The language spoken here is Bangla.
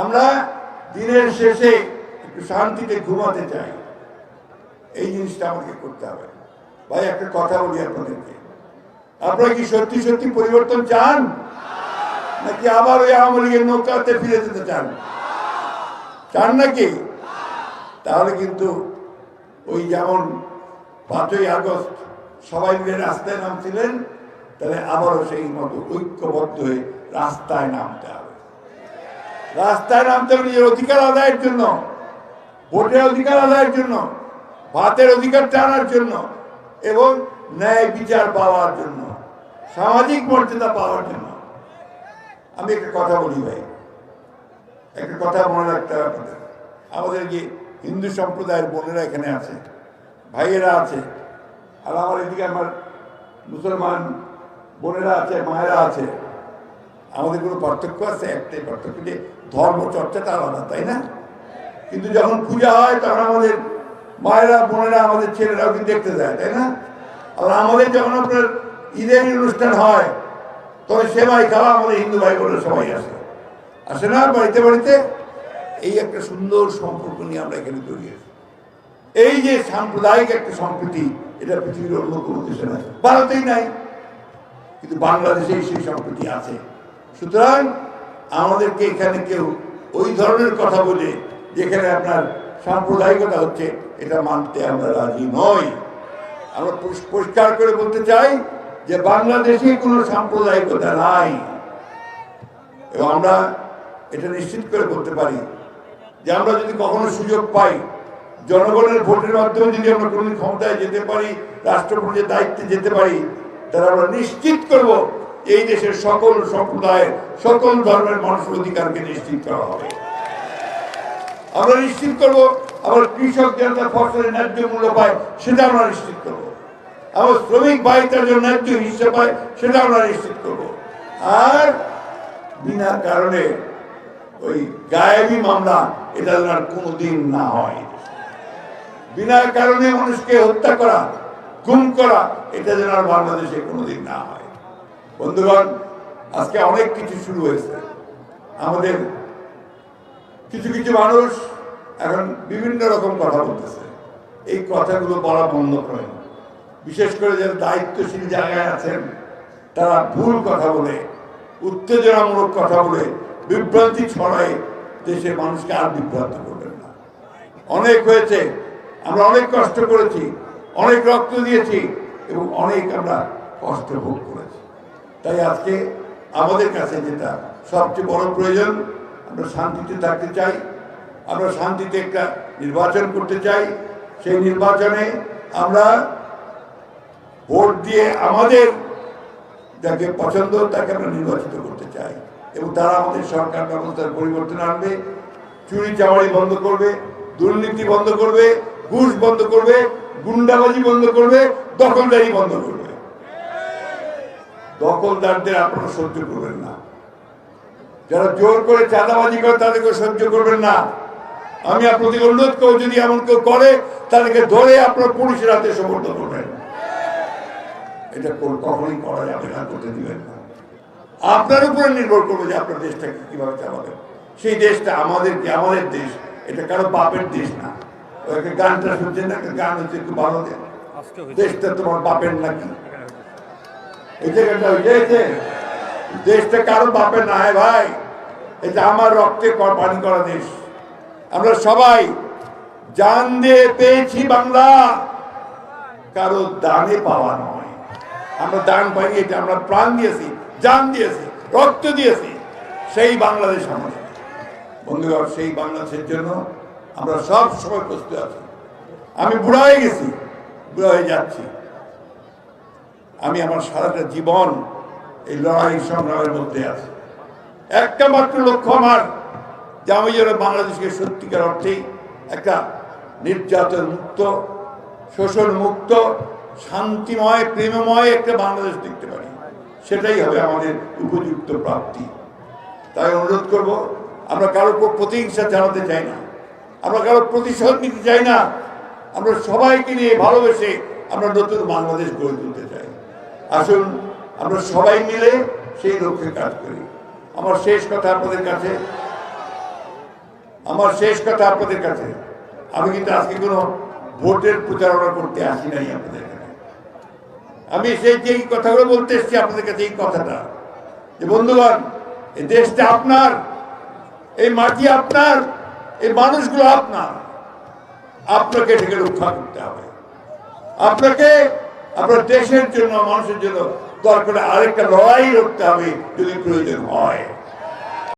আমরা দিনের শেষে একটু শান্তিতে ঘুমাতে চাই, এই জিনিসটা আমাকে করতে হবে। ভাই একটা কথা বলি আপনাদেরকে, আপনারা কি সত্যি সত্যি পরিবর্তন চান, নাকি আবার ওই আওয়ামী লীগের নৌকাতে ফিরে যেতে চান? চান নাকি? তাহলে কিন্তু ওই যেমন 5ই আগস্ট সবাই মিলে রাস্তায় নামছিলেন, তাহলে আবারও সেই মতো ঐক্যবদ্ধ হয়ে রাস্তায় নামতে হবে। রাস্তায় নামতে হবে নিজের অধিকার আদায়ের জন্য, ভোটের অধিকার আদায়ের জন্য, ভাতের অধিকার টানার জন্য, এবং ন্যায় বিচার পাওয়ার জন্য, সামাজিক মর্যাদা পাওয়ার জন্য। আমি একটা কথা বলি ভাই, একটা কথা মনে রাখতে হবে। আমাদের যে হিন্দু সম্প্রদায়ের বোনেরা এখানে আছে, ভাইয়েরা আছে, আর আমার এদিকে আমার মুসলমান বোনেরা আছে, মায়েরা আছে। আমাদের কোনো পার্থক্য আছে? একটাই পার্থক্য, যে ধর্ম চর্চাটা আলাদা, তাই না? কিন্তু যখন পূজা হয় তখন আমাদের মায়েরা বোনেরা আমাদের ছেলেরাও কিন্তু দেখতে যায়, তাই না? আর আমাদের যখন আপনার ঈদের অনুষ্ঠান হয় তখন সেবাই খাওয়া আমাদের হিন্দু ভাই বোনেরা সবাই আসে না বাড়িতে বাড়িতে। এই একটা সুন্দর সম্পর্ক নিয়ে আমরা এখানে জড়িয়েছি। এই যে সাম্প্রদায়িক একটা সম্প্রীতি, এটা পৃথিবীর অন্য কোনো দেশে নাই, ভারতেই নাই, কিন্তু বাংলাদেশেই সেই সম্প্রীতি আছে। সুতরাং আমাদেরকে এখানে কেউ ওই ধরনের কথা বলে যেখানে আপনার সাম্প্রদায়িকতা হচ্ছে, এটা মানতে আমরা রাজি নই। আমরা পরিষ্কার করে বলতে চাই যে বাংলাদেশে কোনো সাম্প্রদায়িকতা নাই, এবং আমরা এটা নিশ্চিত করে বলতে পারি যে আমরা যদি কখনো সুযোগ পাই, জনগণের ভোটের মাধ্যমে যদি আমরা কোনো ক্ষমতায় যেতে পারি, রাষ্ট্রপতির দায়িত্বে যেতে পারি, তাহলে আমরা নিশ্চিত করব এই দেশের সকল সম্প্রদায়ের, সকল ধর্মের মানুষের অধিকারকে নিশ্চিত করা হবে। আমরা নিশ্চিত করব আমার কৃষক যারা ফসলের ন্যায্য মূল্য পায়, সেটা আমরা নিশ্চিত করব। আমার শ্রমিক ভাই তার জন্য ন্যায্য হিসেবে পায়, সেটা আমরা নিশ্চিত করব। আর বিনা কারণে ওই গায়েবী মামলা, এটা যেন আর কোনোদিন না হয়। বিনা কারণে মানুষকে হত্যা করা, গুম করা, এটা যেন আর বাংলাদেশে কোনোদিন না হয়। বন্ধুগণ, আজকে অনেক কিছু শুরু হয়েছে। আমাদের কিছু কিছু মানুষ এখন বিভিন্ন রকম কথা বলতেছে, এই কথাগুলো বলা বন্ধ করেন। বিশেষ করে যারা দায়িত্বশীল জায়গায় আছেন, তারা ভুল কথা বলে, উত্তেজনামূলক কথা বলে, বিভ্রান্তি ছড়ায় দেশের মানুষকে আর বিভ্রান্ত করবেন না। অনেক হয়েছে, আমরা অনেক কষ্ট করেছি, অনেক রক্ত দিয়েছি, এবং অনেক আমরা কষ্ট ভোগ করেছি। তাই আজকে আমাদের কাছে যেটা সবচেয়ে বড় প্রয়োজন, আমরা শান্তিতে থাকতে চাই, আমরা শান্তিতে একটা নির্বাচন করতে চাই। সেই নির্বাচনে আমরা ভোট দিয়ে আমাদের যাকে পছন্দ তাকে আমরা নির্বাচিত করতে চাই, এবং তারা আমাদের সরকার ব্যবস্থার পরিবর্তন আনবে, চুরি চামারি বন্ধ করবে, দুর্নীতি বন্ধ করবে, ঘুষ বন্ধ করবে, গুন্ডাবাজি বন্ধ করবে, দখলদারি বন্ধ করবে। দখলদারদের আপনারা সহ্য করবেন না, যারা জোর করে চাঁদাবাজি করে তাদেরকে সহ্য করবেন না। আমি আপনাদের অনুরোধ করব, যদি এমন কেউ করে তাদেরকে ধরে আপনার পুলিশের হাতে সোপর্দ করবেন। এটা কখনোই করা যাবে না, করতে দিবেন না। আপনার উপরে নির্ভর করবে যে আপনার দেশটাকে কিভাবে চালাবেন। সেই দেশটা আমাদের দেশ, এটা কারো বাপের দেশ না। ওই গানটা শুনছেন না, একটা গান হচ্ছে একটু ভালো দেন, দেশটা তোমার বাপের নাকি, এই জায়গাটা হয়েছে। দেশটা কারো বাপের না ভাই, এটা আমার রক্তে পানি করা দেশ। আমরা সবাই জান দিয়ে পেয়েছি বাংলা, কারো দানে পাওয়া নয়। আমরা দান পাই, এটা আমরা প্রাণ দিয়েছি, জান দিয়েছি, রক্ত দিয়েছি, সেই বাংলাদেশ আমাদের। বন্ধুগণ, সেই বাংলাদেশের জন্য আমরা সব সময় প্রস্তুত আছি। আমি বুড়া হয়ে গেছি, বুড়া হয়ে যাচ্ছি। আমি আমার সারাটা জীবন এই লড়াই সংগ্রামের মধ্যে আছি। একটা মাত্র লক্ষ্য আমার, যে আমি যেন বাংলাদেশকে সত্যিকার অর্থেই একটা নির্যাতন মুক্ত, শোষণ মুক্ত, শান্তিময়, প্রেমময় একটা বাংলাদেশ দেখতে পারি। সেটাই হবে আমাদের উপযুক্ত প্রাপ্তি। তাই অনুরোধ করব, আমরা কারো প্রতিহিংসা চালাতে চাই না, আমরা কারো প্রতিশোধ নিতে চাই না। আমরা সবাইকে নিয়ে ভালোবেসে আমরা নতুন বাংলাদেশ গড়ে তুলতে চাই। আসুন আমরা সবাই মিলে সেই লক্ষ্যে কাজ করি। আমার শেষ কথা আপনাদের কাছে, আমার শেষ কথা আপনাদের কাছে, আমি কিন্তু আজকে কোনো ভোটের প্রচারণা করতে আসি নাই আপনাদের কাছে। আমি সেই যে কথাগুলো বলতে এসেছি আপনাদের কাছে, এই কথাটা যে বন্ধুগণ, এই দেশটা আপনার, এই মাটি আপনার, এই মানুষগুলো আপনার, আপনাকে এটাকে রক্ষা করতে হবে। আপনাকে আপনার দেশের জন্য, মানুষের জন্য দরকার আরেকটা লড়াই লড়তে হবে যদি প্রয়োজন হয়।